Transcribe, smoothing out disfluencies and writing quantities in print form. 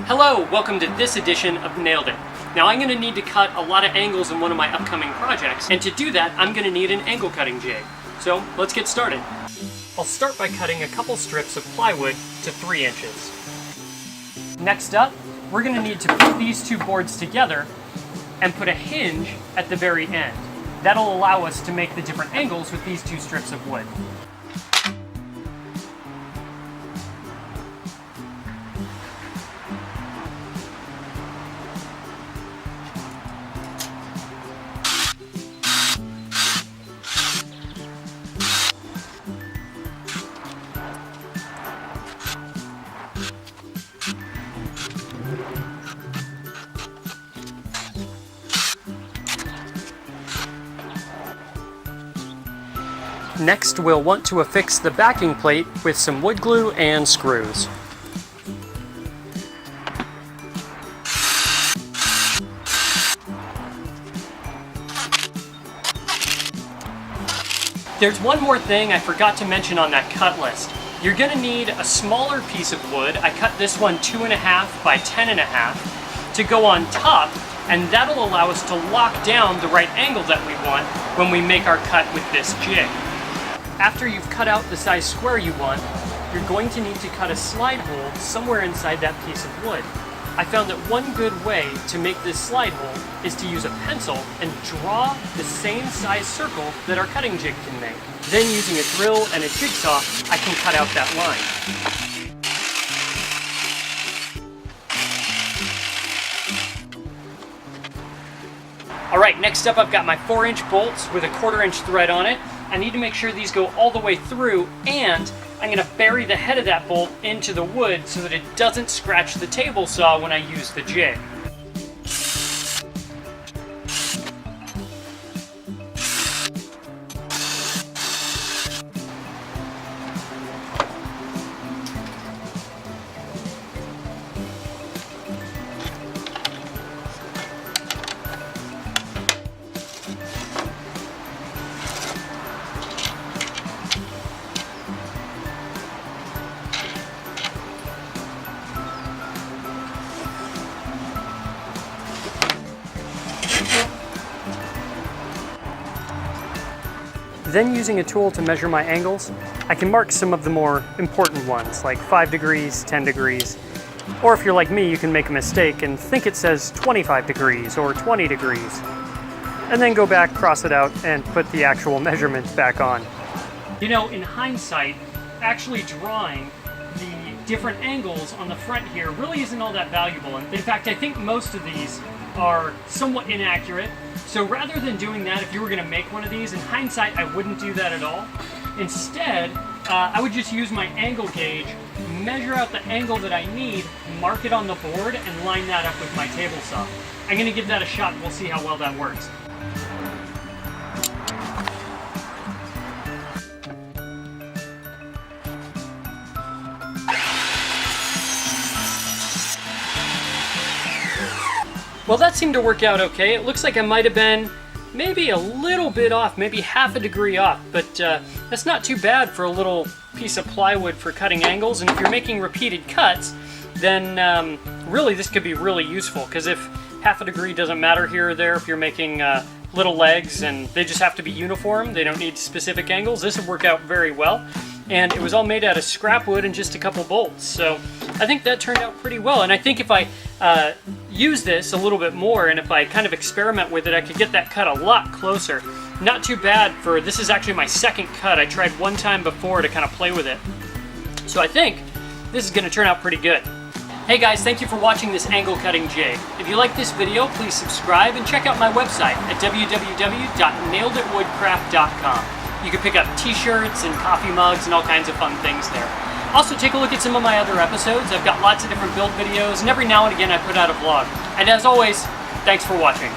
Hello, welcome to this edition of Nailed It. Now I'm going to need to cut a lot of angles in one of my upcoming projects, and to do that I'm going to need an angle cutting jig. So let's get started. I'll start by cutting a couple strips of plywood to 3 inches. Next up, we're going to need to put these two boards together and put a hinge at the very end. That'll allow us to make the different angles with these two strips of wood. Next, we'll want to affix the backing plate with some wood glue and screws. There's one more thing I forgot to mention on that cut list. You're going to need a smaller piece of wood. I cut this one 2.5 by 10.5 to go on top, and that'll allow us to lock down the right angle that we want when we make our cut with this jig. After you've cut out the size square you want, you're going to need to cut a slide hole somewhere inside that piece of wood. I found that one good way to make this slide hole is to use a pencil and draw the same size circle that our cutting jig can make. Then using a drill and a jigsaw, I can cut out that line. Alright, next up I've got my 4-inch bolts with a 1/4-inch thread on it. I need to make sure these go all the way through, and I'm going to bury the head of that bolt into the wood so that it doesn't scratch the table saw when I use the jig. Then using a tool to measure my angles, I can mark some of the more important ones, like 5 degrees, 10 degrees. Or if you're like me, you can make a mistake and think it says 25 degrees or 20 degrees. And then go back, cross it out, and put the actual measurements back on. You know, in hindsight, actually drawing the different angles on the front here really isn't all that valuable. In fact, I think most of these are somewhat inaccurate. So rather than doing that, if you were going to make one of these, in hindsight, I wouldn't do that at all. Instead, I would just use my angle gauge, measure out the angle that I need, mark it on the board, and line that up with my table saw. I'm going to give that a shot, and we'll see how well that works. Well, that seemed to work out okay. It looks like I might have been maybe a little bit off, maybe 1/2 degree off, but that's not too bad for a little piece of plywood for cutting angles. And if you're making repeated cuts, then really this could be really useful, because if 1/2 degree doesn't matter here or there, if you're making little legs and they just have to be uniform, they don't need specific angles, this would work out very well. And it was all made out of scrap wood and just a couple bolts. So I think that turned out pretty well. And I think if I use this a little bit more, and if I kind of experiment with it, I could get that cut a lot closer. Not too bad for, this is actually my second cut. I tried one time before to kind of play with it. So I think this is going to turn out pretty good. Hey guys, thank you for watching this angle cutting jig. If you like this video, please subscribe and check out my website at www.naileditwoodcraft.com. You can pick up t-shirts and coffee mugs and all kinds of fun things there. Also, take a look at some of my other episodes. I've got lots of different build videos, and every now and again I put out a vlog. And as always, thanks for watching.